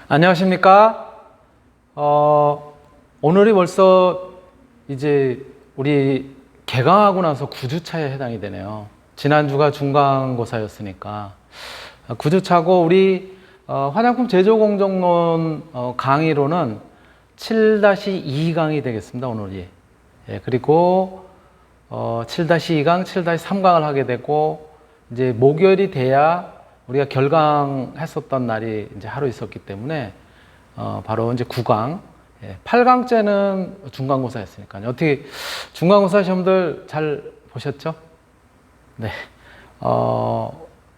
안녕하십니까? 오늘이 벌써 이제 우리 개강하고 나서 9주차에 해당이 되네요. 지난주가 중간고사였으니까 9주차고 우리 화장품 제조공정론 강의로는 7-2강이 되겠습니다. 오늘이. 예, 그리고 7-2강, 7-3강을 하게 되고 이제 목요일이 돼야 우리가 결강했었던 날이 이제 하루 있었기 때문에 바로 이제 9강, 8강째는 중간고사였으니까요. 어떻게 중간고사 시험들 잘 보셨죠? 네.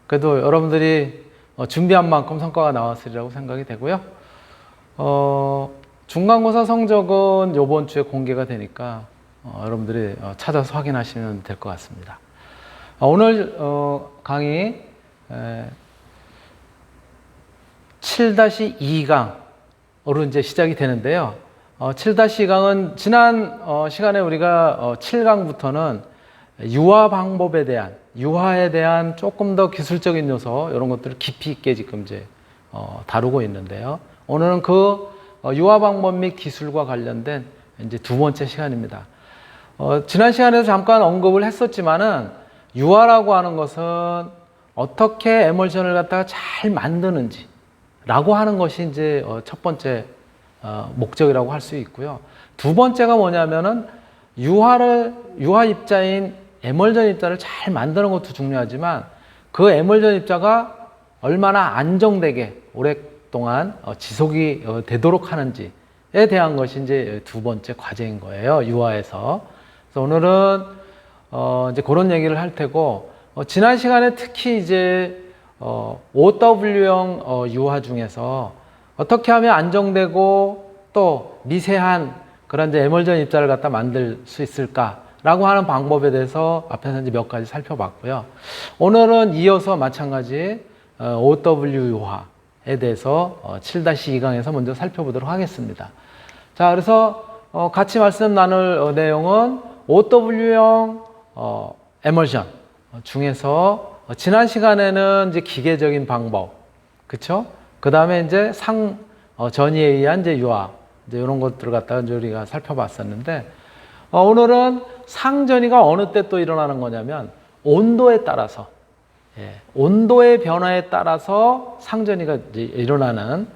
그래도 여러분들이 준비한 만큼 성과가 나왔으리라고 생각이 되고요. 중간고사 성적은 이번 주에 공개가 되니까 여러분들이 찾아서 확인하시면 될 것 같습니다. 오늘 강의 7-2강으로 이제 시작이 되는데요. 7-2강은 지난 시간에 우리가 7강부터는 유화 방법에 대한, 유화에 대한 조금 더 기술적인 요소, 이런 것들을 깊이 있게 지금 이제 다루고 있는데요. 오늘은 그 유화 방법 및 기술과 관련된 이제 두 번째 시간입니다. 지난 시간에도 잠깐 언급을 했었지만은 유화라고 하는 것은 어떻게 에멀전을 갖다가 잘 만드는지 라고 하는 것이 이제 첫 번째 목적이라고 할 수 있고요. 두 번째가 뭐냐면은 유화 입자인 에멀전 입자를 잘 만드는 것도 중요하지만 그 에멀전 입자가 얼마나 안정되게 오랫동안 지속이 되도록 하는지에 대한 것이 이제 두 번째 과제인 거예요. 유화에서. 그래서 오늘은 이제 그런 얘기를 할 테고, 지난 시간에 특히 이제 OW형 유화 중에서 어떻게 하면 안정되고 또 미세한 그런 이제 에멀전 입자를 갖다 만들 수 있을까라고 하는 방법에 대해서 앞에서 이제 몇 가지 살펴봤고요. 오늘은 이어서 마찬가지 OW 유화에 대해서 7-2강에서 먼저 살펴보도록 하겠습니다. 자, 그래서 같이 말씀 나눌 내용은 OW형 에멀전 중에서 지난 시간에는 이제 기계적인 방법, 그쵸? 그 다음에 이제 전이에 의한 이제 유화, 이제 이런 것들을 갖다가 이제 우리가 살펴봤었는데, 오늘은 상전이가 어느 때 또 일어나는 거냐면 온도에 따라서, 온도의 변화에 따라서 상전이가 이제 일어나는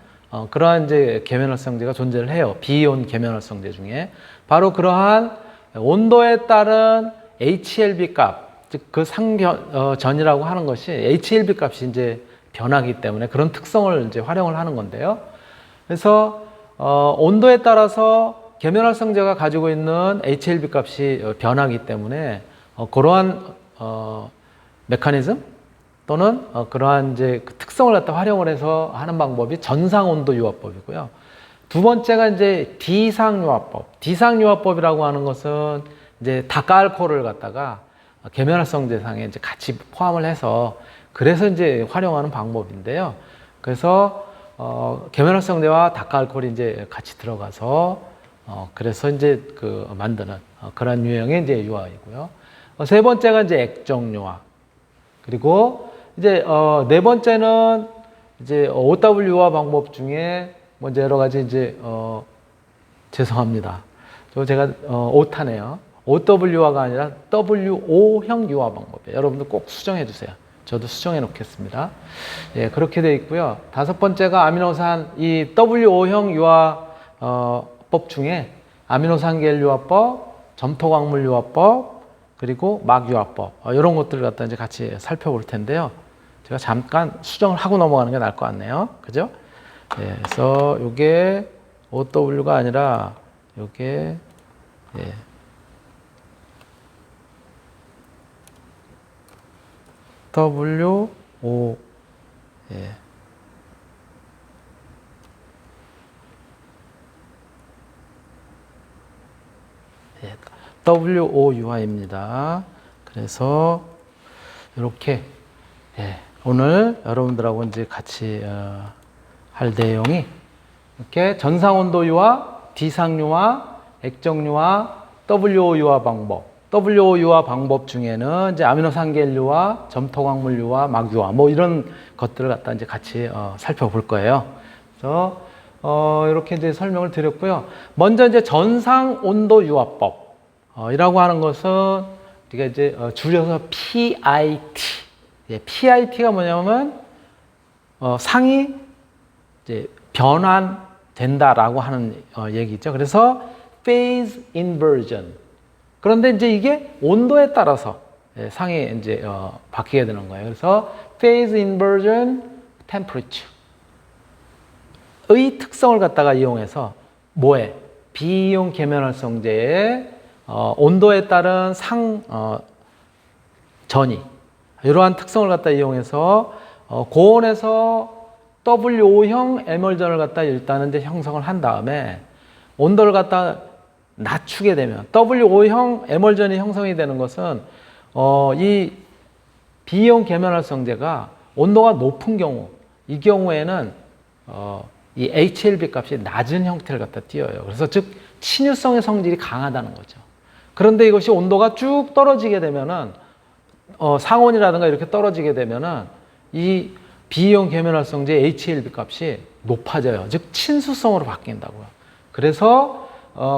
그러한 이제 계면활성제가 존재를 해요. 비이온 계면활성제 중에 바로 그러한 온도에 따른 HLB 값, 즉 그 상전이라고 하는 것이 HLB 값이 이제 변하기 때문에 그런 특성을 이제 활용을 하는 건데요. 그래서 온도에 따라서 계면활성제가 가지고 있는 HLB 값이 변하기 때문에 그러한 메커니즘 또는 그러한 이제 그 특성을 갖다 활용을 해서 하는 방법이 전상온도 유화법이고요. 두 번째가 이제 디상유화법. 디상유화법이라고 하는 것은 이제 다가알코올을 갖다가 계면활성제상에 이제 같이 포함을 해서 그래서 이제 활용하는 방법인데요. 그래서 계면활성제와 다가알코올이 이제 같이 들어가서 그래서 이제 그 만드는 그런 유형의 이제 유화이고요. 세 번째가 이제 액정유화. 그리고 이제 네 번째는 이제 OW 유화 방법 중에 먼저 여러 가지 이제 죄송합니다. 제가 오타네요. OW유화가 아니라 WO형 유화 방법이에요. 여러분들 꼭 수정해 주세요. 저도 수정해 놓겠습니다. 예, 그렇게 되어 있고요. 다섯 번째가 아미노산, 이 WO형 유화법 중에 아미노산계열 유화법, 점토광물 유화법, 그리고 막 유화법, 이런 것들을 갖다 이제 같이 살펴볼 텐데요. 제가 잠깐 수정을 하고 넘어가는 게 나을 것 같네요. 그죠? 예, 그래서 요게 OW가 아니라 요게 WO WO 유화입니다. 그래서 이렇게 오늘 여러분들하고 이제 같이 할 내용이 이렇게 전상온도 유화, 디상유화, 액정유화, WO 유화 방법. WO 유화 방법 중에는 이제 아미노산계열 유화, 점토광물 유화, 막 유화, 뭐 이런 것들을 갖다 이제 같이 살펴볼 거예요. 그래서 이렇게 이제 설명을 드렸고요. 먼저 이제 전상 온도 유화법 이라고 하는 것은 우리가 이제 줄여서 PIT. 예, PIT가 뭐냐면 상이 이제 변환된다라고 하는 얘기죠. 그래서 phase inversion. 그런데 이제 이게 온도에 따라서 상이 이제 바뀌게 되는 거예요. 그래서 phase inversion temperature. 의 특성을 갖다가 이용해서 뭐에? 비이온 계면활성제의 온도에 따른 전이 이러한 특성을 갖다 이용해서 고온에서 WO형 에멀전을 갖다 일단은 이제 형성을 한 다음에 온도를 갖다 낮추게 되면 WO형 에멀전이 형성이 되는 것은 이 비이온 계면활성제가 온도가 높은 경우 이 경우에는 이 HLB 값이 낮은 형태를 갖다 띄어요. 그래서 즉 친유성의 성질이 강하다는 거죠. 그런데 이것이 온도가 쭉 떨어지게 되면은 상온이라든가 이렇게 떨어지게 되면은 이 비이온 계면활성제 HLB 값이 높아져요. 즉 친수성으로 바뀐다고요. 그래서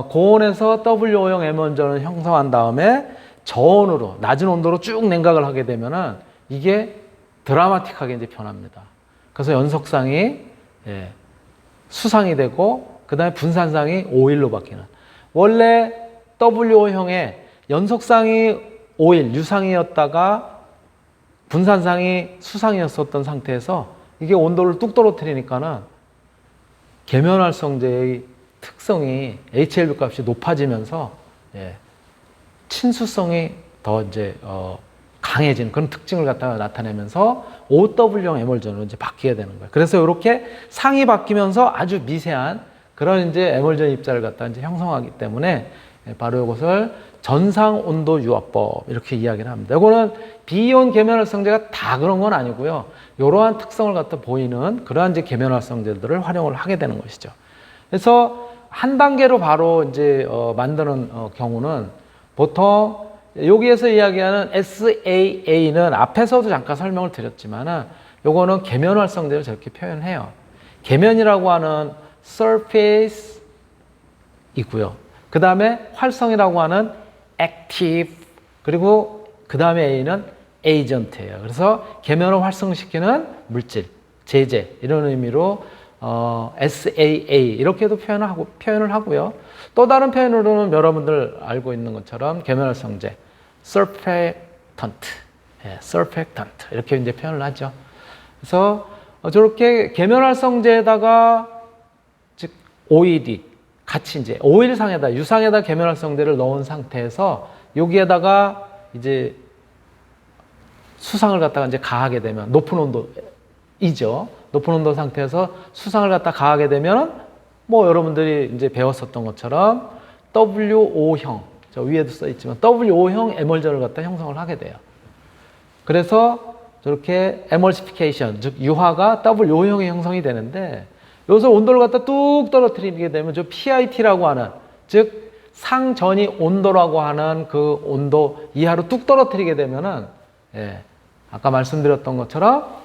고온에서 WO형 에멀전을 형성한 다음에 저온으로 낮은 온도로 쭉 냉각을 하게 되면은 이게 드라마틱하게 이제 변합니다. 그래서 연속상이 수상이 되고 그 다음에 분산상이 오일로 바뀌는. 원래 WO형의 연속상이 오일, 유상이었다가 분산상이 수상이었었던 상태에서 이게 온도를 뚝 떨어뜨리니까는 계면활성제의 특성이 HLB 값이 높아지면서 친수성이 더 이제 강해지는 그런 특징을 갖다가 나타내면서 OW형 에멀전으로 이제 바뀌게 되는 거예요. 그래서 이렇게 상이 바뀌면서 아주 미세한 그런 이제 에멀전 입자를 갖다 이제 형성하기 때문에 바로 이것을 전상 온도 유화법 이렇게 이야기를 합니다. 이거는 비이온 계면활성제가 다 그런 건 아니고요. 이러한 특성을 갖다 보이는 그러한 이제 계면활성제들을 활용을 하게 되는 것이죠. 그래서 한 단계로 바로 이제 만드는 경우는 보통 여기에서 이야기하는 SAA는 앞에서도 잠깐 설명을 드렸지만은 요거는 계면활성제를 저렇게 표현해요. 계면이라고 하는 surface 이고요. 그 다음에 활성이라고 하는 active 그리고 그 다음에 A는 agent예요. 그래서 계면을 활성시키는 물질, 제재 이런 의미로 SAA 이렇게도 표현을 하고요. 또 다른 표현으로는 여러분들 알고 있는 것처럼 계면활성제 surfactant, surfactant 이렇게 이제 표현을 하죠. 그래서 저렇게 계면활성제에다가 즉 OED 같이 이제 오일상에다 유상에다 계면활성제를 넣은 상태에서 여기에다가 이제 수상을 갖다가 이제 가하게 되면 높은 온도이죠. 높은 온도 상태에서 수상을 갖다 가하게 되면 뭐 여러분들이 이제 배웠었던 것처럼 WO형 저 위에도 써 있지만 WO형 에멀전을 갖다 형성을 하게 돼요. 그래서 저렇게 에멀시피케이션 즉 유화가 WO형이 형성이 되는데 여기서 온도를 갖다 뚝 떨어뜨리게 되면 저 PIT라고 하는 즉 상전이 온도라고 하는 그 온도 이하로 뚝 떨어뜨리게 되면은 아까 말씀드렸던 것처럼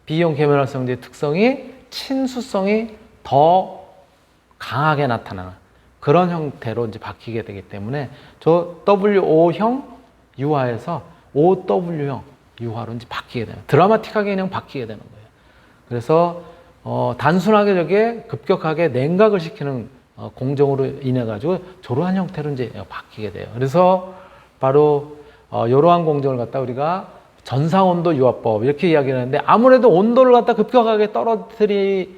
비이온 계면활성제의 특성이 친수성이 더 강하게 나타나는 그런 형태로 이제 바뀌게 되기 때문에 저 WO형 유화에서 OW형 유화로 이제 바뀌게 되는 드라마틱하게 그냥 바뀌게 되는 거예요. 그래서 단순하게 저게 급격하게 냉각을 시키는 공정으로 인해 가지고 저러한 형태로 이제 바뀌게 돼요. 그래서 바로 이러한 공정을 갖다 우리가 전상온도 유화법 이렇게 이야기를 하는데 아무래도 온도를 갖다 급격하게 떨어뜨리는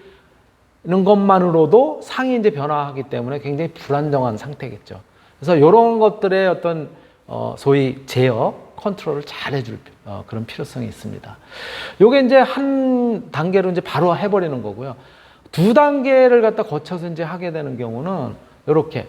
것만으로도 상이 이제 변화하기 때문에 굉장히 불안정한 상태겠죠. 그래서 이런 것들의 어떤 소위 제어 컨트롤을 잘 해줄 그런 필요성이 있습니다. 요게 이제 한 단계로 이제 바로 해버리는 거고요. 두 단계를 갖다 거쳐서 이제 하게 되는 경우는 요렇게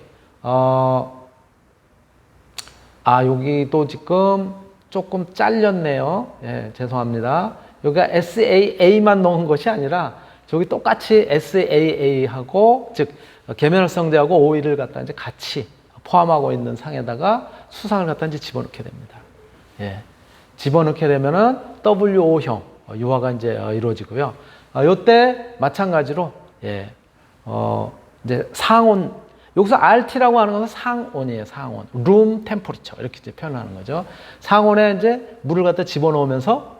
여기도 지금 조금 잘렸네요. 예, 죄송합니다. 여기가 SAA만 넣은 것이 아니라 저기 똑같이 SAA하고 즉 계면활성제하고 오일을 갖다 이제 같이 포함하고 있는 상에다가 수상을 갖다 이제 집어넣게 됩니다. 예, 집어넣게 되면은 WO형 유화가 이제 이루어지고요. 이때 마찬가지로 예, 이제 상온, 여기서 RT라고 하는 것은 상온이에요, 상온. room temperature. 이렇게 이제 표현하는 거죠. 상온에 이제 물을 갖다 집어넣으면서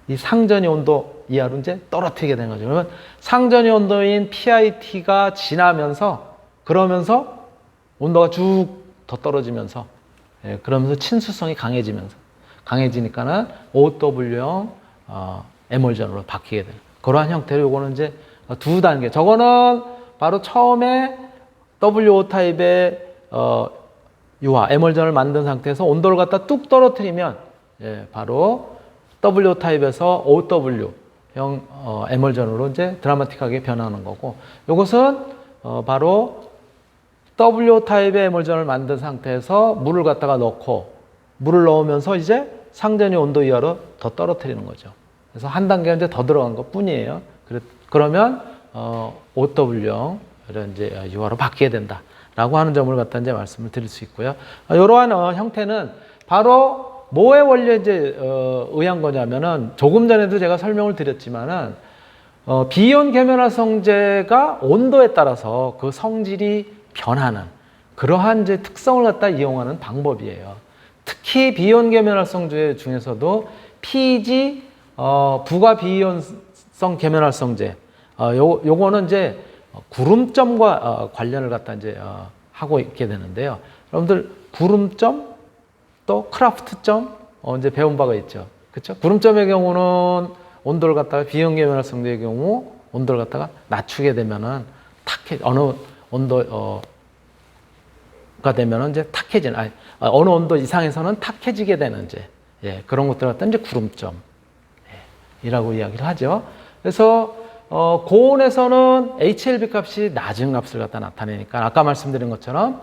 이 상전이 온도 이하로 이제 떨어뜨리게 되는 거죠. 그러면 상전이 온도인 PIT가 지나면서, 그러면서 온도가 쭉 더 떨어지면서, 예, 그러면서 친수성이 강해지니까는 OW형 에멀전으로 바뀌게 돼요. 그러한 형태로 요거는 이제 두 단계. 저거는 바로 처음에 WO 타입의 유화, 에멀전을 만든 상태에서 온도를 갖다 뚝 떨어뜨리면, 예, 바로 WO 타입에서 OW형 에멀전으로 이제 드라마틱하게 변하는 거고, 요것은 바로 WO 타입의 에멀전을 만든 상태에서 물을 갖다가 넣고, 물을 넣으면서 이제 상전이 온도 이하로 더 떨어뜨리는 거죠. 그래서 한 단계가 이제 더 들어간 것 뿐이에요. 그러면 OW형 이런 이제 유화로 바뀌게 된다라고 하는 점을 갖다 이제 말씀을 드릴 수 있고요. 이러한 형태는 바로 뭐의 원리에 이제 의한 거냐면은, 조금 전에도 제가 설명을 드렸지만은 비이온 계면활성제가 온도에 따라서 그 성질이 변하는 그러한 이제 특성을 갖다 이용하는 방법이에요. 특히 비이온 계면활성제 중에서도 PEG 부가 비이온성 계면활성제, 요거는 이제 구름점과 관련을 갖다 이제 하고 있게 되는데요. 여러분들 구름점 또 크라프트점 이제 배운 바가 있죠. 그렇죠? 구름점의 경우는 온도를 갖다가 비이온 계면활성제의 경우 온도를 갖다가 낮추게 되면은 어느 온도가 되면은 이제 탁해지는, 어느 온도 이상에서는 탁해지게 되는 이제, 예, 그런 것들 갖다 이제 구름점, 예, 이라고 이야기를 하죠. 그래서 고온에서는 HLB 값이 낮은 값을 갖다 나타내니까 아까 말씀드린 것처럼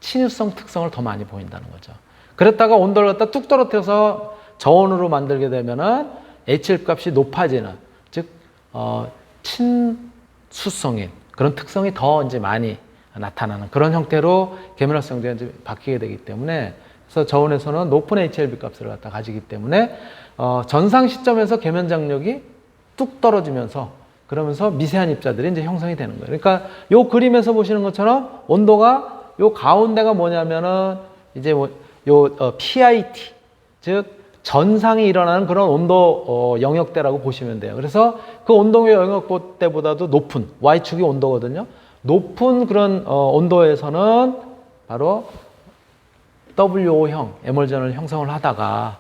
친유성 특성을 더 많이 보인다는 거죠. 그랬다가 온도를 갖다 뚝 떨어뜨려서 저온으로 만들게 되면은 HLB 값이 높아지는, 즉 친수성인 그런 특성이 더 이제 많이 나타나는 그런 형태로 계면활성제가 이제 바뀌게 되기 때문에, 그래서 저온에서는 높은 HLB 값을 갖다 가지기 때문에 전상 시점에서 계면 장력이 뚝 떨어지면서, 그러면서 미세한 입자들이 이제 형성이 되는 거예요. 그러니까 요 그림에서 보시는 것처럼 온도가 요 가운데가 뭐냐면은 이제 PIT, 즉 전상이 일어나는 그런 온도 영역대라고 보시면 돼요. 그래서 그 온도 영역대보다도 높은 Y축이 온도거든요. 높은 그런 온도에서는 바로 WO형 에멀전을 형성을 하다가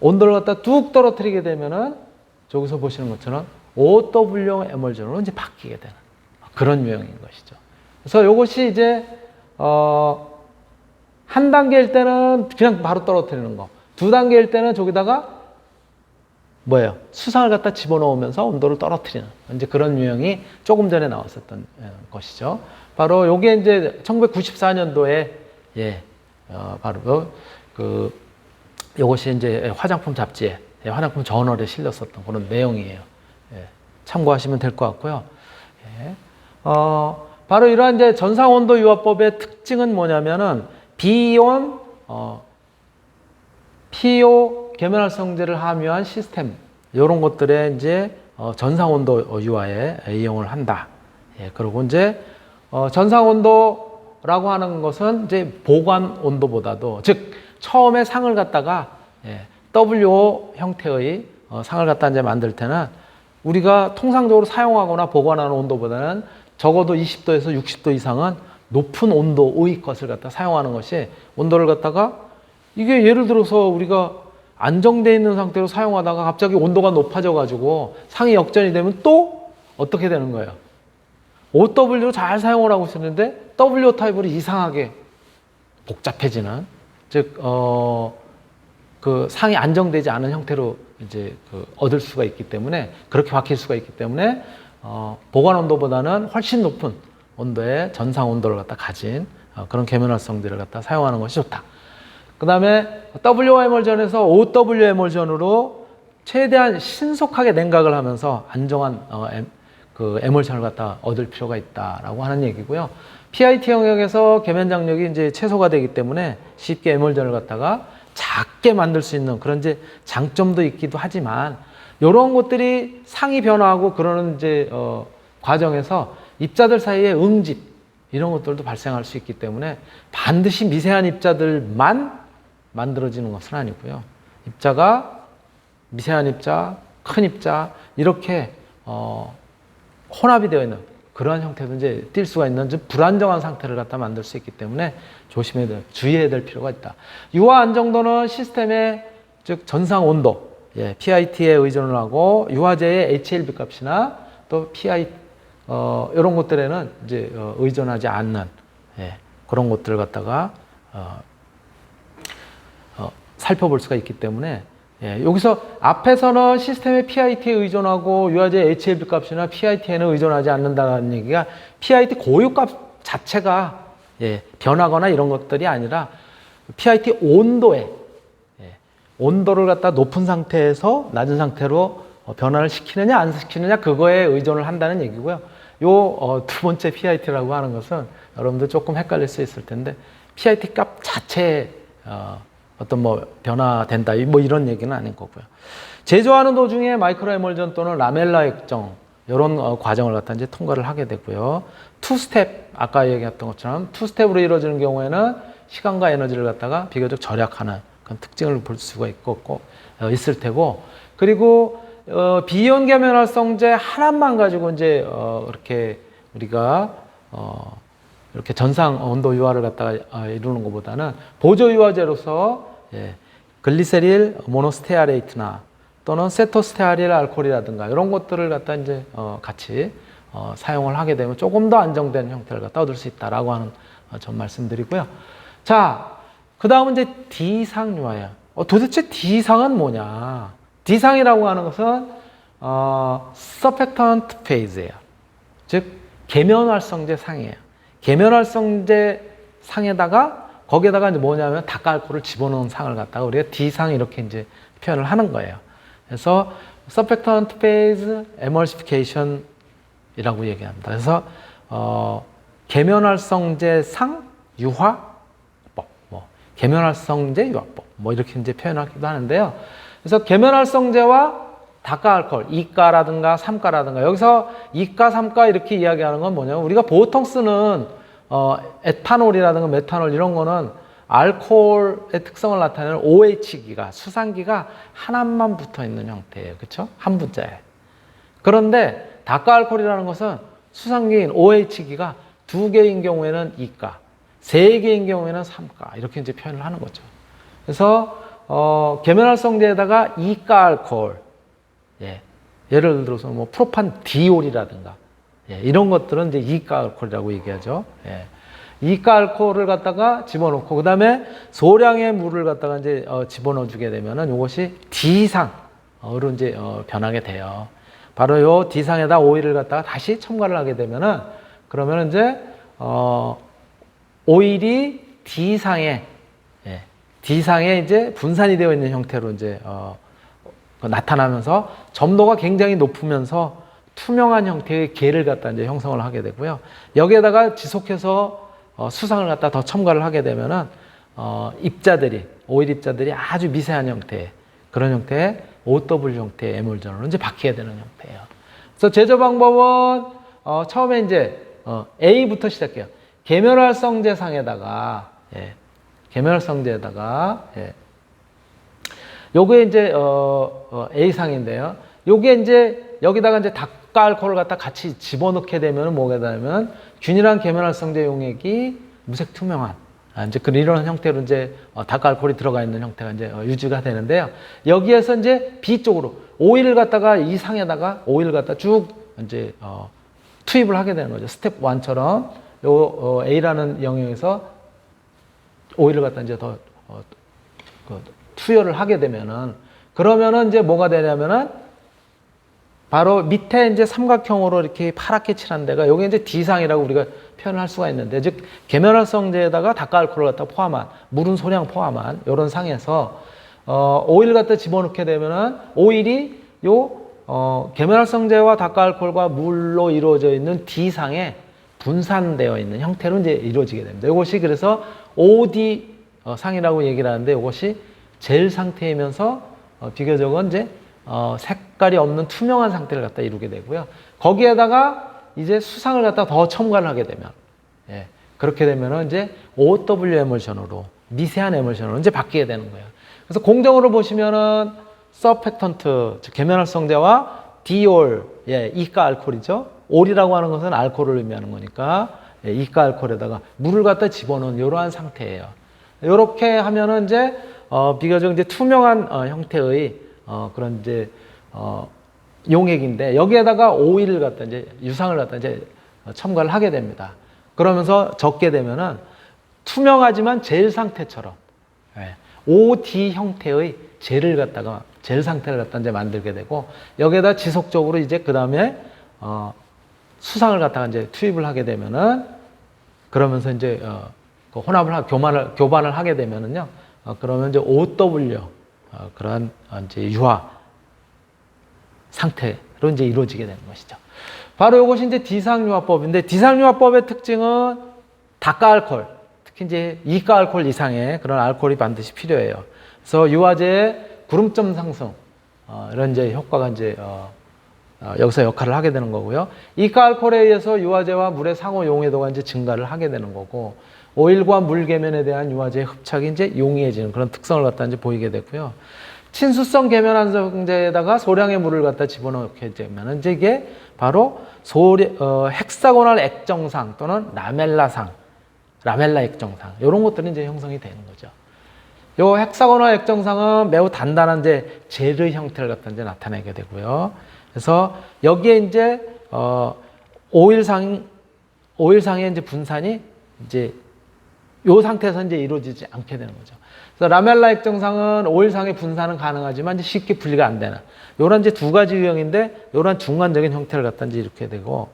온도를 갖다 뚝 떨어뜨리게 되면은 저기서 보시는 것처럼 OW형 에멀전으로 이제 바뀌게 되는 그런 유형인 것이죠. 그래서 이것이 이제 한 단계일 때는 그냥 바로 떨어뜨리는 거, 두 단계일 때는 저기다가 뭐예요? 수상을 갖다 집어넣으면서 온도를 떨어뜨리는 이제 그런 유형이 조금 전에 나왔었던 것이죠. 바로 요게 이제 1994년도에 바로 요것이 이제 화장품 잡지에, 화장품 저널에 실렸었던 그런 내용이에요. 예, 참고하시면 될 것 같고요. 예. 바로 이러한 이제 전상온도 유화법의 특징은 뭐냐면은 비이온 PO 계면활성제를 함유한 시스템, 이런 것들에 이제 전상온도 유화에 이용을 한다. 예, 그리고 이제 전상온도라고 하는 것은 이제 보관 온도보다도, 즉 처음에 상을 갖다가 WO 형태의 상을 갖다 이제 만들 때는 우리가 통상적으로 사용하거나 보관하는 온도보다는 적어도 20도에서 60도 이상은 높은 온도의 것을 갖다 사용하는 것이, 온도를 갖다가 이게 예를 들어서 우리가 안정되어 있는 상태로 사용하다가 갑자기 온도가 높아져 가지고 상이 역전이 되면 또 어떻게 되는 거예요? OW로 잘 사용을 하고 있었는데 W 타입으로 이상하게 복잡해지는, 즉 그 상이 안정되지 않은 형태로 이제 얻을 수가 있기 때문에, 그렇게 바뀔 수가 있기 때문에 보관 온도보다는 훨씬 높은 온도의 전상 온도를 갖다 가진 그런 계면활성제를 갖다 사용하는 것이 좋다. 그 다음에 WO 에멀전에서 OW 에멀전으로 최대한 신속하게 냉각을 하면서 안정한 그 에멀전을 갖다 얻을 필요가 있다라고 하는 얘기고요. PIT 영역에서 계면 장력이 이제 최소가 되기 때문에 쉽게 에멀전을 갖다가 작게 만들 수 있는 그런 이제 장점도 있기도 하지만, 이런 것들이 상이 변화하고 그러는 이제 과정에서 입자들 사이에 응집 이런 것들도 발생할 수 있기 때문에 반드시 미세한 입자들만 만들어지는 것은 아니고요. 입자가 미세한 입자, 큰 입자 이렇게 혼합이 되어 있는 그러한 형태도 이제 띌 수가 있는 좀 불안정한 상태를 갖다 만들 수 있기 때문에 주의해야 될 필요가 있다. 유화 안정도는 시스템의 즉 전상 온도, PIT에 의존을 하고 유화제의 HLB 값이나 또 이런 것들에는 이제 의존하지 않는 그런 것들을 갖다가 살펴볼 수가 있기 때문에 여기서 앞에서는 시스템의 PIT에 의존하고 유화제 HLB 값이나 PIT에는 의존하지 않는다는 얘기가 PIT 고유값 자체가 변하거나 이런 것들이 아니라 PIT 온도를 갖다 높은 상태에서 낮은 상태로 변화를 시키느냐 안 시키느냐 그거에 의존을 한다는 얘기고요. 두 번째 PIT라고 하는 것은 여러분들 조금 헷갈릴 수 있을 텐데 PIT 값 자체에 어떤 변화된다 이런 얘기는 아닌 거고요. 제조하는 도중에 마이크로 에멀전 또는 라멜라 액정 이런 과정을 갖다 이제 통과를 하게 되고요. 투스텝 아까 얘기했던 것처럼 투스텝으로 이루어지는 경우에는 시간과 에너지를 갖다가 비교적 절약하는 그런 특징을 볼 수가 있을 테고 그리고 비이온 계면활성제 하나만 가지고 이제 이렇게 우리가 이렇게 전상 온도 유화를 갖다가 이루는 것보다는 보조 유화제로서 글리세릴 모노스테아레이트나 또는 세토스테아릴 알코올이라든가 이런 것들을 갖다 이제 같이 사용을 하게 되면 조금 더 안정된 형태를 갖다 얻을 수 있다라고 하는 점 말씀드리고요. 자, 그 다음은 이제 D상 유화예요. 도대체 D상은 뭐냐? D상이라고 하는 것은 surfactant phase예요. 즉 계면활성제 상이에요. 계면활성제 상에다가 거기에다가 이제 뭐냐면 다크알코올을 집어넣은 상을 갖다가 우리가 D상 이렇게 이제 표현을 하는 거예요. 그래서 surfactant phase emulsification이라고 얘기합니다. 그래서 계면활성제 상 유화법, 계면활성제 유화법, 이렇게 이제 표현하기도 하는데요. 그래서 계면활성제와 다크알코올, 2가라든가 3가라든가 여기서 2가, 3가 이렇게 이야기하는 건 뭐냐면 우리가 보통 쓰는 에탄올이라든가 메탄올 이런 거는 알코올의 특성을 나타내는 OH기가 수산기가 하나만 붙어 있는 형태예요. 그렇죠? 한 분자에. 그런데 다크알코올이라는 것은 수산기인 OH기가 2개인 경우에는 2가, 3개인 경우에는 3가 이렇게 이제 표현을 하는 거죠. 그래서 계면활성제에다가 2가 알코올, 예를 들어서 프로판 디올이라든가 이런 것들은 이제 2가 알코올이라고 얘기하죠. 2가 알코올을 갖다가 집어넣고 그 다음에 소량의 물을 갖다가 이제 집어넣어 주게 되면은 이것이 D상으로 이제 변하게 돼요. 바로 요 D상에다 오일을 갖다가 다시 첨가를 하게 되면은 그러면 이제 오일이 D상에 이제 분산이 되어 있는 형태로 이제 나타나면서 점도가 굉장히 높으면서 투명한 형태의 계를 갖다 이제 형성을 하게 되고요. 여기에다가 지속해서 수상을 갖다 더 첨가를 하게 되면은 오일 입자들이 아주 미세한 형태, 그런 형태의 OW 형태의 에몰전으로 이제 바뀌게 되는 형태예요. 그래서 제조 방법은 처음에 이제 A부터 시작해요. 계면활성제 상에다가 계면활성제에다가 요게 이제 A 상인데요. 요게 이제 여기다가 이제 다크알코올을 갖다 같이 집어넣게 되면 뭐가 되냐면 균일한 계면활성제 용액이 무색 투명한 이제 이런 형태로 이제 다크알코올이 들어가 있는 형태가 이제 유지가 되는데요. 여기에서 이제 B 쪽으로 오일을 갖다가 이 상에다가 오일을 갖다 쭉 이제 투입을 하게 되는 거죠. 스텝 1처럼 요 A라는 영역에서 오일을 갖다 이제 더 투여를 하게 되면은 그러면은 이제 뭐가 되냐면은 바로 밑에 이제 삼각형으로 이렇게 파랗게 칠한 데가 여기 이제 D상이라고 우리가 표현을 할 수가 있는데 즉 계면활성제에다가 다크알코올을 갖다 포함한 물은 소량 포함한 이런 상에서 오일을 갖다 집어넣게 되면은 오일이 요 계면활성제와 다크알코올과 물로 이루어져 있는 D상에 분산되어 있는 형태로 이제 이루어지게 됩니다. 이것이 그래서 OD 상이라고 얘기를 하는데 이것이 젤 상태이면서 비교적은 이제 색깔이 없는 투명한 상태를 갖다 이루게 되고요. 거기에다가 이제 수상을 갖다 더 첨가를 하게 되면, 예, 그렇게 되면은 이제 OW 에멀션으로, 미세한 에멀션으로 이제 바뀌게 되는 거예요. 그래서 공정으로 보시면은 서펙턴트, 즉 계면활성제와 디올, 예, 이가 알코올이죠. 올이라고 하는 것은 알코올을 의미하는 거니까, 예, 이가 알코올에다가 물을 갖다 집어넣은 이러한 상태예요. 이렇게 하면은 이제 비교적 이제 투명한 형태의 그런 이제 용액인데, 여기에다가 오일을 갖다 이제 유상을 갖다 이제 첨가를 하게 됩니다. 그러면서 적게 되면은 투명하지만 젤 상태처럼, 예, OD 형태의 젤 상태를 갖다 이제 만들게 되고, 여기에다 지속적으로 이제 그 다음에 수상을 갖다가 이제 투입을 하게 되면은, 그러면서 이제 그 혼합을 교반을 하게 되면은요, 그러면 이제 OW 그런 이제 유화 상태로 이제 이루어지게 되는 것이죠. 바로 이것이 이제 디상유화법인데, 디상유화법의 특징은 다가 알코올, 특히 이제 이가 알코올 이상의 그런 알코올이 반드시 필요해요. 그래서 유화제의 구름점 상승, 이런 이제 효과가 이제 여기서 역할을 하게 되는 거고요. 이가 알코올에 의해서 유화제와 물의 상호 용해도가 이제 증가를 하게 되는 거고, 오일과 물 계면에 대한 유화제의 흡착이 이제 용이해지는 그런 특성을 갖다 이제 보이게 되고요. 친수성 계면활성제에다가 소량의 물을 갖다 집어넣게 되면 이제 이게 바로 헥사고날 액정상 또는 라멜라 액정상, 이런 것들이 이제 형성이 되는 거죠. 요 헥사고날 액정상은 매우 단단한 이제 젤의 형태를 갖다 이제 나타내게 되고요. 그래서 여기에 이제 오일상의 이제 분산이 이제 요 상태에서 이제 이루어지지 않게 되는 거죠. 그래서 라멜라 액정상은 오일상의 분산은 가능하지만 이제 쉽게 분리가 안 되는, 요런 이제 두 가지 유형인데, 요런 중간적인 형태를 갖다 이제 이렇게 되고,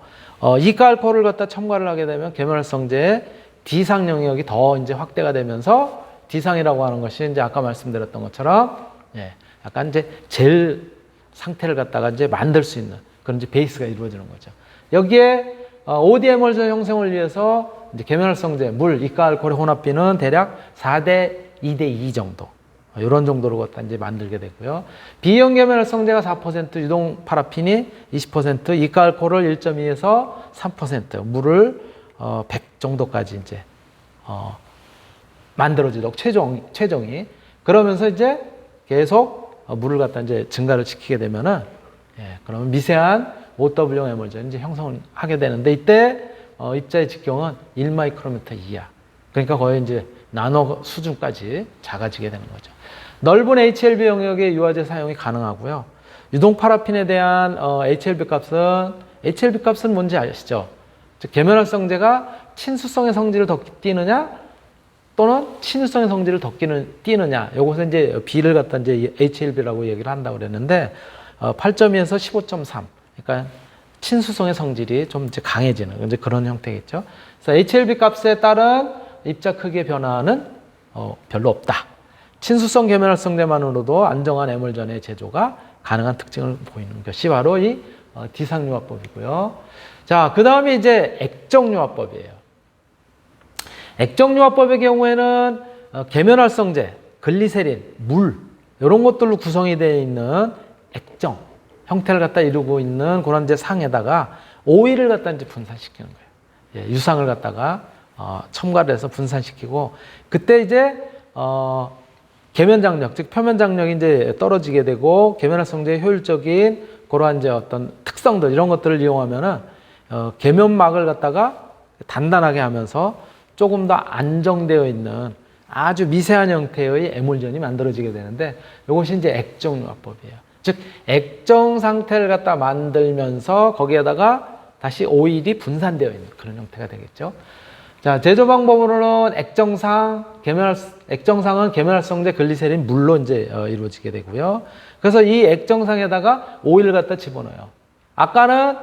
이가 알코올을 갖다 첨가를 하게 되면 계면활성제의 D상 영역이 더 이제 확대가 되면서, D상이라고 하는 것이 이제 아까 말씀드렸던 것처럼, 예, 약간 이제 젤 상태를 갖다가 이제 만들 수 있는 그런 이제 베이스가 이루어지는 거죠. 여기에 OD 에멀전 형성을 위해서 이제 계면활성제, 물, 이가 알코올의 혼합비는 대략 4대 2대 2 정도, 이런 정도로 갖다 이제 만들게 되고요. 비이온 계면활성제가 4%, 유동 파라핀이 20%, 이가 알코올을 1.2에서 3%, 물을 100 정도까지 이제 만들어지도록 최종이, 그러면서 이제 계속 물을 갖다 이제 증가를 시키게 되면은, 예, 그러면 미세한 OW 에멀전이 이제 형성을 하게 되는데, 이때 입자의 직경은 1마이크로미터 이하, 그러니까 거의 이제 나노 수준까지 작아지게 되는 거죠. 넓은 HLB 영역의 유화제 사용이 가능하고요. 유동 파라핀에 대한 HLB 값은 뭔지 아시죠? 즉 계면활성제가 친수성의 성질을 더 띠느냐 또는 친유성의 성질을 더 띠느냐, 요것은 이제 B를 갖다 이제 HLB라고 얘기를 한다고 그랬는데, 8.2에서 15.3, 그러니까 친수성의 성질이 좀 이제 강해지는 이제 그런 형태겠죠. 그래서 HLB 값에 따른 입자 크기의 변화는 별로 없다. 친수성 계면활성제만으로도 안정한 에멀전의 제조가 가능한 특징을 보이는 것이 바로 이 D상유화법이고요. 자, 그 다음에 이제 액정유화법이에요. 액정유화법의 경우에는 계면활성제, 글리세린, 물, 이런 것들로 구성이 되어 있는 액정 형태를 갖다 이루고 있는 그런 이제 상에다가 오일을 갖다 이제 분산시키는 거예요. 예, 유상을 갖다가 첨가를 해서 분산시키고, 그때 이제 계면 장력, 즉 표면 장력이 이제 떨어지게 되고, 계면활성제의 효율적인 그러한 이제 어떤 특성들, 이런 것들을 이용하면은 계면막을 갖다가 단단하게 하면서 조금 더 안정되어 있는 아주 미세한 형태의 에몰전이 만들어지게 되는데, 이것이 이제 액정유화법이에요. 즉 액정 상태를 갖다 만들면서 거기에다가 다시 오일이 분산되어 있는 그런 형태가 되겠죠. 자, 제조 방법으로는 액정상은 계면활성제, 글리세린, 물로 이제 이루어지게 되고요. 그래서 이 액정상에다가 오일을 갖다 집어넣어요. 아까는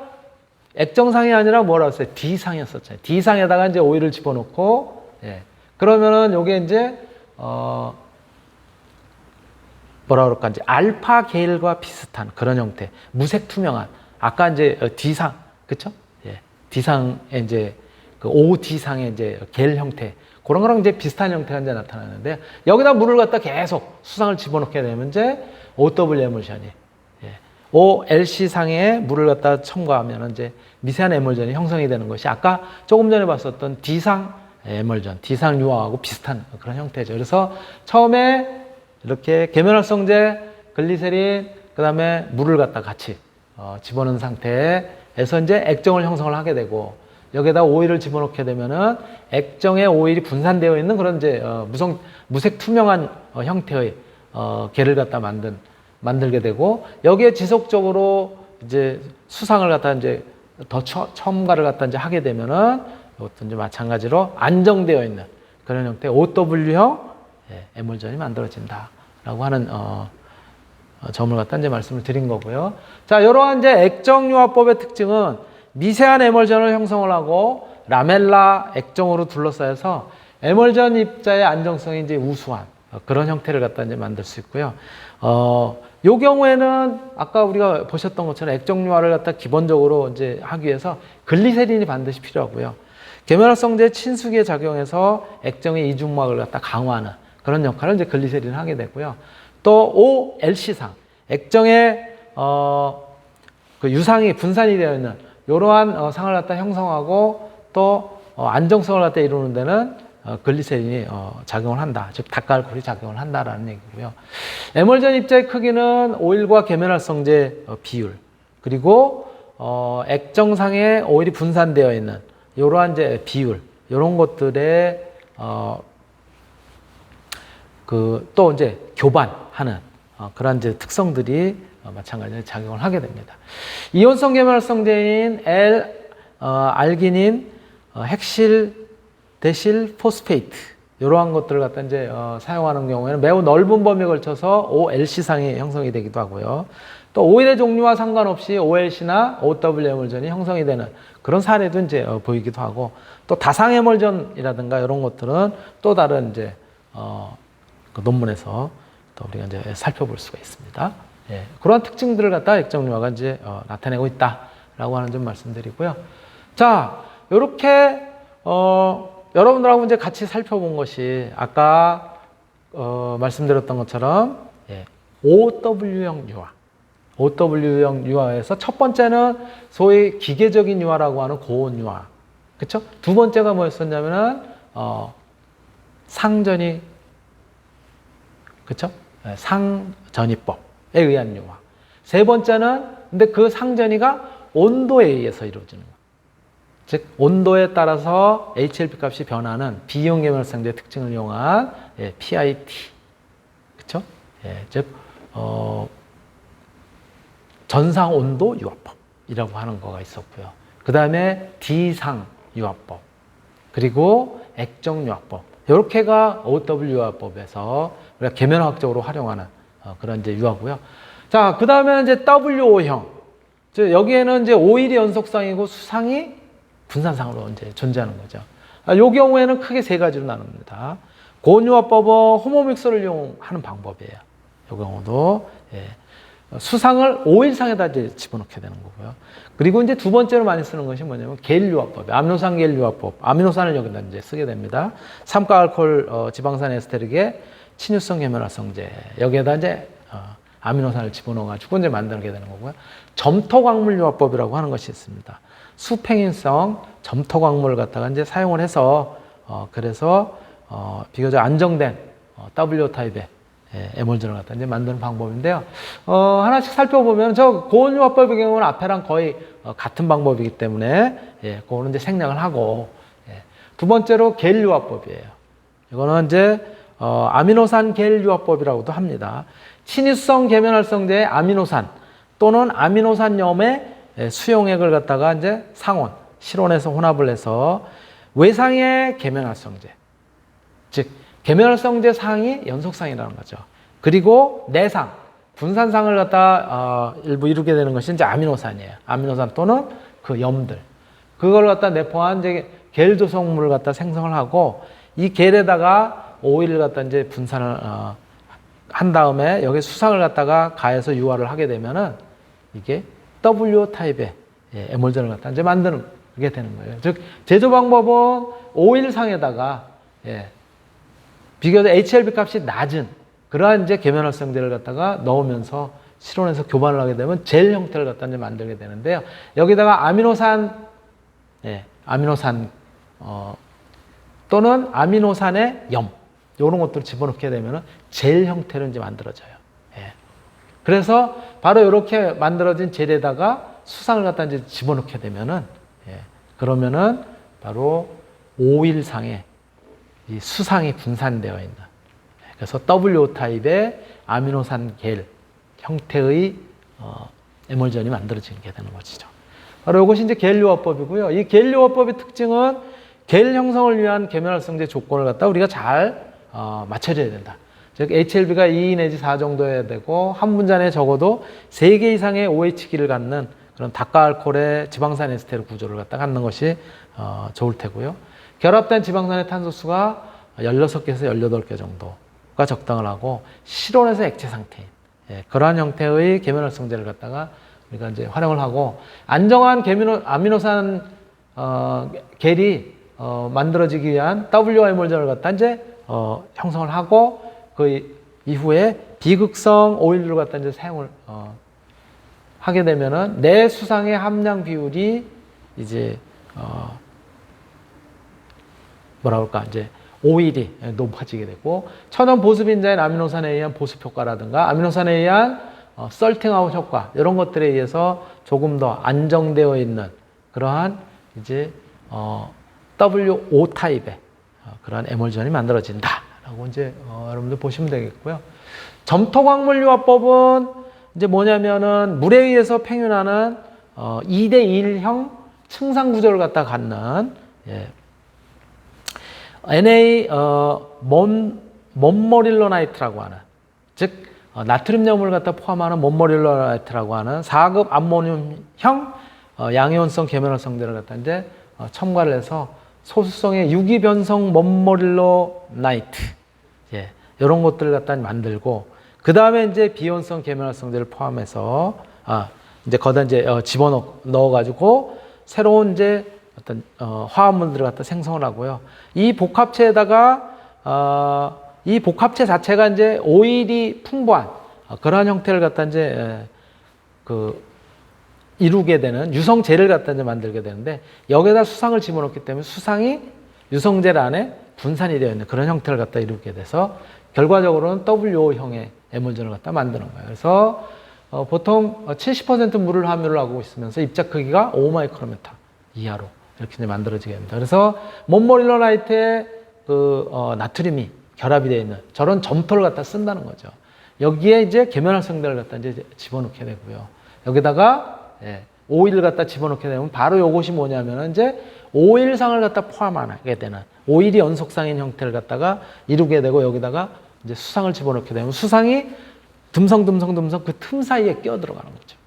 액정상이 아니라 뭐라고 했어요? D상이었었잖아요. D상에다가 이제 오일을 집어넣고, 예. 그러면은 요게 이제, 뭐라 그럴까, 이제 알파 게일과 비슷한 그런 형태. 무색 투명한. 아까 이제 D상, 그쵸? 예. D상에 이제, 그 OD상의 이제 겔 형태. 그런 거랑 이제 비슷한 형태가 이제 나타나는데, 여기다 물을 갖다 계속 수상을 집어넣게 되면 이제 OW 에물션이, OLC 상에 물을 갖다 첨가하면 이제 미세한 에멀전이 형성이 되는 것이 아까 조금 전에 봤었던 D상 에멀전, D상 유화하고 비슷한 그런 형태죠. 그래서 처음에 이렇게 계면활성제, 글리세린, 그 다음에 물을 갖다 같이 집어넣은 상태에서 이제 액정을 형성을 하게 되고 여기에다 오일을 집어넣게 되면은 액정에 오일이 분산되어 있는 그런 이제 무색 투명한 형태의 게를 갖다 만들게 되고 여기에 지속적으로 이제 수상을 갖다 이제 더 첨가를 갖다 이제 하게 되면은 이것도 이제 마찬가지로 안정되어 있는 그런 형태의 OW형 에멀전이 만들어진다라고 하는 점을 갖다 이제 말씀을 드린 거고요. 자, 이러한 이제 액정유화법의 특징은 미세한 에멀전을 형성을 하고 라멜라 액정으로 둘러싸여서 에멀전 입자의 안정성이 이제 우수한 그런 형태를 갖다 이제 만들 수 있고요. 요 경우에는 아까 우리가 보셨던 것처럼 액정유화를 갖다 기본적으로 이제 하기 위해서 글리세린이 반드시 필요하고요. 계면활성제 친수기에 작용해서 액정의 이중막을 갖다 강화하는 그런 역할을 이제 글리세린을 하게 되고요. 또 OLC상 액정의 그 유상이 분산이 되어 있는 이러한 상을 갖다 형성하고 또 안정성을 갖다 이루는 데는 글리세린이 작용을 한다. 즉 닭알코올이 작용을 한다라는 얘기고요. 에멀전 입자의 크기는 오일과 계면활성제 비율 그리고 액정상에 오일이 분산되어 있는 이러한 이제 비율 이런 것들의 또 이제 교반하는 그런 이제 특성들이 마찬가지로 작용을 하게 됩니다. 이온성 계면활성제인 알기닌, 핵실, 데실, 포스페이트 이러한 것들을 갖다 이제 사용하는 경우에는 매우 넓은 범위에 걸쳐서 OLC상이 형성이 되기도 하고요. 또 오일의 종류와 상관없이 OLC나 OW 에멀전이 형성이 되는 그런 사례도 이제 보이기도 하고 또 다상 에멀전이라든가 이런 것들은 또 다른 이제 그 논문에서 또 우리가 이제 살펴볼 수가 있습니다. 예, 그러한 특징들을 갖다 액정유화가 이제 나타내고 있다라고 하는 점 말씀드리고요. 자, 이렇게 여러분들하고 이제 같이 살펴본 것이 아까 말씀드렸던 것처럼 OW형 유화, OW형 유화에서 첫 번째는 소위 기계적인 유화라고 하는 고온 유화, 그렇죠? 두 번째가 뭐였었냐면은 상전이, 그렇죠? 상전이법에 의한 유화. 세 번째는 근데 그 상전이가 온도에 의해서 이루어지는 거. 즉 온도에 따라서 HLP 값이 변하는 비이온 계면활성제의 특징을 이용한 PIT, 그렇죠? 즉 전상 온도 유화법이라고 하는 거가 있었고요. 그 다음에 D상 유화법, 그리고 액정 유화법. 이렇게가 OW 유화법에서 우리가 계면화학적으로 활용하는 그런 이제 유화고요. 자, 그 다음에는 이제 WO형. 즉 여기에는 이제 오일이 연속상이고 수상이 분산상으로 이제 존재하는 거죠. 이 경우에는 크게 세 가지로 나눕니다. 고온유화법은 호모믹서를 이용하는 방법이에요. 이 경우도 수상을 오일상에다 이제 집어넣게 되는 거고요. 그리고 이제 두 번째로 많이 쓰는 것이 뭐냐면 게일유화법, 아미노산 게일유화법, 아미노산을 여기다 이제 쓰게 됩니다. 삼가 알코올 지방산 에스테르기의 친유성 계면활성제 여기에다 이제 아미노산을 집어넣어가지고 이제 만들게 되는 거고요. 점토광물 유화법이라고 하는 것이 있습니다. 수팽인성 점토광물을 갖다가 이제 사용을 해서 그래서 비교적 안정된 W 타입의 에멀전을 갖다 이제 만드는 방법인데요. 하나씩 살펴보면 저 고온 유화법의 경우는 앞에랑 거의 같은 방법이기 때문에 그거는 이제 생략을 하고 두 번째로 게일 유화법이에요. 이거는 이제 아미노산 게일 유화법이라고도 합니다. 친유성 계면활성제의 아미노산 또는 아미노산염의 수용액을 갖다가 이제 상온, 실온에서 혼합을 해서 외상의 계면활성제, 즉 계면활성제 상이 연속상이라는 거죠. 그리고 내상, 분산상을 갖다 일부 이루게 되는 것이 이제 아미노산이에요. 아미노산 또는 그 염들, 그걸 갖다 내포한 이제 겔 조성물을 갖다 생성을 하고 이 겔에다가 오일을 갖다 이제 분산을 한 다음에 여기 수상을 갖다가 가해서 유화를 하게 되면은 이게 W 타입의 에멀전을 갖다 이제 만들게 되는 거예요. 즉 제조 방법은 오일상에다가 비교적 HLB 값이 낮은 그러한 이제 계면활성제를 갖다가 넣으면서 실온에서 교반을 하게 되면 젤 형태를 갖다 이제 만들게 되는데요. 여기다가 아미노산, 아미노산 또는 아미노산의 염 이런 것들을 집어넣게 되면 젤 형태로 이제 만들어져요. 그래서 바로 이렇게 만들어진 젤에다가 수상을 갖다 이제 집어넣게 되면은 그러면은 바로 5일상에 이 수상이 분산되어 있는, 그래서 WO 타입의 아미노산 겔 형태의 에멀전이 만들어지게 되는 것이죠. 바로 이것이 이제 겔 요화법이고요. 이 겔 요화법의 특징은 겔 형성을 위한 계면활성제 조건을 갖다 우리가 잘 맞춰줘야 된다. 즉 HLB가 2 내지 4 정도여야 되고 한 분자 내에 적어도 3개 이상의 OH기를 갖는 그런 다가알코올의 지방산 에스테르 구조를 갖다 갖는 것이 좋을 테고요. 결합된 지방산의 탄소수가 16개에서 18개 정도가 적당을 하고 실온에서 액체 상태인 그러한 형태의 계면활성제를 갖다가 우리가 이제 활용을 하고 안정한 아미노산 겔이 만들어지기 위한 WO-에멀전을 갖다 이제 형성을 하고 그 이후에 비극성 오일류를 갖다 이제 사용을 하게 되면은 내 수상의 함량 비율이 이제 뭐라 그럴까 이제 오일이 높아지게 되고 천연 보습 인자인 아미노산에 의한 보습 효과라든가 아미노산에 의한 썰팅아웃 효과 이런 것들에 의해서 조금 더 안정되어 있는 그러한 이제 WO 타입의 그러한 에멀전이 만들어진다라고 이제 여러분들 보시면 되겠고요. 점토광물 유화법은 이제 뭐냐면은 물에 의해서 팽윤하는 2대1형 층상 구조를 갖다 갖는 Na 몬모릴로나이트라고 하는 즉 나트륨염을 갖다 포함하는 몬모릴로나이트라고 하는 4급 암모늄형 양이온성 계면활성제를 갖다 이제 첨가를 해서 소수성의 유기변성 몬모릴로나이트 이런 것들을 갖다 만들고 그 다음에 이제 비온성 계면활성제를 포함해서 이제 거기다 이제 집어넣어 가지고 새로운 이제 어떤 화합물들을 갖다 생성을 하고요. 이 복합체에다가 이 복합체 자체가 이제 오일이 풍부한 그러한 형태를 갖다 이제 이루게 되는 유성젤을 갖다 이제 만들게 되는데 여기에다 수상을 집어넣기 때문에 수상이 유성젤 안에 분산이 되어 있는 그런 형태를 갖다 이루게 돼서 결과적으로는 WO형의 에멀전을 갖다 만드는 거예요. 그래서 보통 70% 물을 함유를 하고 있으면서 입자 크기가 5마이크로미터 이하로 이렇게 이제 만들어지게 됩니다. 그래서 몬모릴로나이트에 나트륨이 결합이 되어 있는 저런 점토를 갖다 쓴다는 거죠. 여기에 이제 계면활성제를 갖다 이제 집어넣게 되고요. 여기다가 오일을 갖다 집어넣게 되면 바로 이것이 뭐냐면은 이제 오일상을 갖다 포함하게 되는 오일이 연속상인 형태를 갖다가 이루게 되고 여기다가 이제 수상을 집어넣게 되면 수상이 듬성 그 틈 사이에 끼어 들어가는 거죠.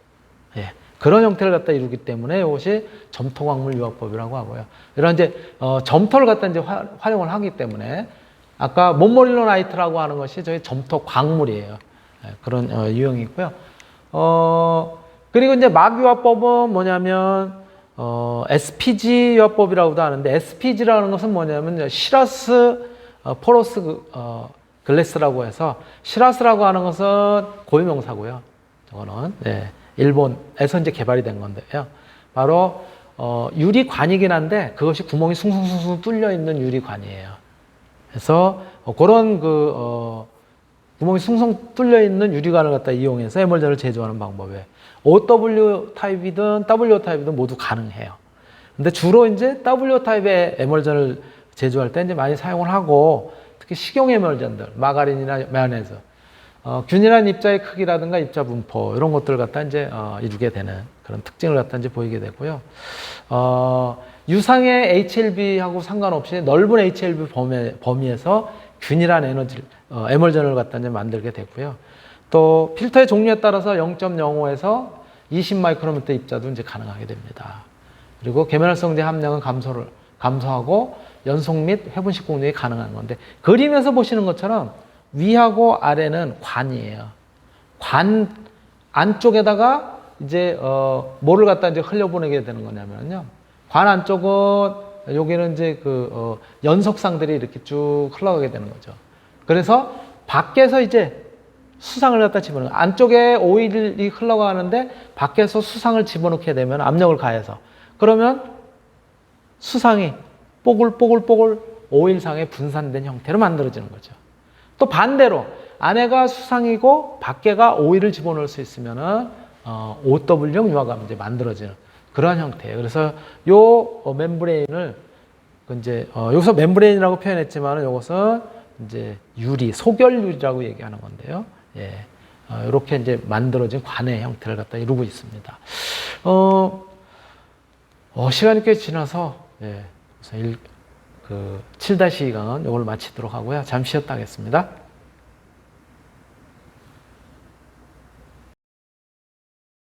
그런 형태를 갖다 이루기 때문에 이것이 점토광물 유화법이라고 하고요. 이런 이제 점토를 갖다 이제 활용을 하기 때문에 아까 몬모릴로나이트라고 하는 것이 저희 점토광물이에요. 그런 유형이고요. 그리고 이제 막 유화법은 뭐냐면 SPG 유화법이라고도 하는데 SPG라는 것은 뭐냐면 시라스 포로스 글래스라고 해서 시라스라고 하는 것은 고유명사고요. 저거는 일본에서 이제 개발이 된 건데요. 바로 유리관이긴 한데 그것이 구멍이 숭숭숭숭 뚫려 있는 유리관이에요. 그래서 그런 구멍이 숭숭 뚫려 있는 유리관을 갖다 이용해서 에멀전을 제조하는 방법에 OW 타입이든 WO 타입이든 모두 가능해요. 근데 주로 이제 WO 타입의 에멀전을 제조할 때 이제 많이 사용을 하고 특히 식용 에멀전들, 마가린이나 마요네즈, 균일한 입자의 크기라든가 입자 분포 이런 것들을 갖다 이제 이루게 되는 그런 특징을 갖다 이제 보이게 되고요. 유상의 HLB하고 상관없이 넓은 HLB 범위에서 균일한 에멀전을 갖다 이제 만들게 되고요. 또 필터의 종류에 따라서 0.05에서 20 마이크로미터 입자도 이제 가능하게 됩니다. 그리고 계면활성제 함량은 감소하고 연속 및 회분식 공정이 가능한 건데 그림에서 보시는 것처럼 위하고 아래는 관이에요. 관 안쪽에다가 이제 뭐를 갖다 이제 흘려보내게 되는 거냐면요. 관 안쪽은 여기는 이제 연속상들이 이렇게 쭉 흘러가게 되는 거죠. 그래서 밖에서 이제 수상을 갖다 집어넣어요. 안쪽에 오일이 흘러가는데 밖에서 수상을 집어넣게 되면 압력을 가해서 그러면 수상이 뽀글뽀글뽀글 오일상에 분산된 형태로 만들어지는 거죠. 또 반대로 안에가 수상이고 밖에가 오일을 집어넣을 수 있으면은 OW형 유화가 이제 만들어지는 그러한 형태예요. 그래서 요 멤브레인을 이제 여기서 멤브레인이라고 표현했지만은 이것은 이제 유리, 소결유리라고 얘기하는 건데요. 예, 이렇게 이제 만들어진 관의 형태를 갖다 이루고 있습니다. 시간이 꽤 지나서 예, 7-2강은 이걸 마치도록 하고요. 잠시 쉬었다 하겠습니다.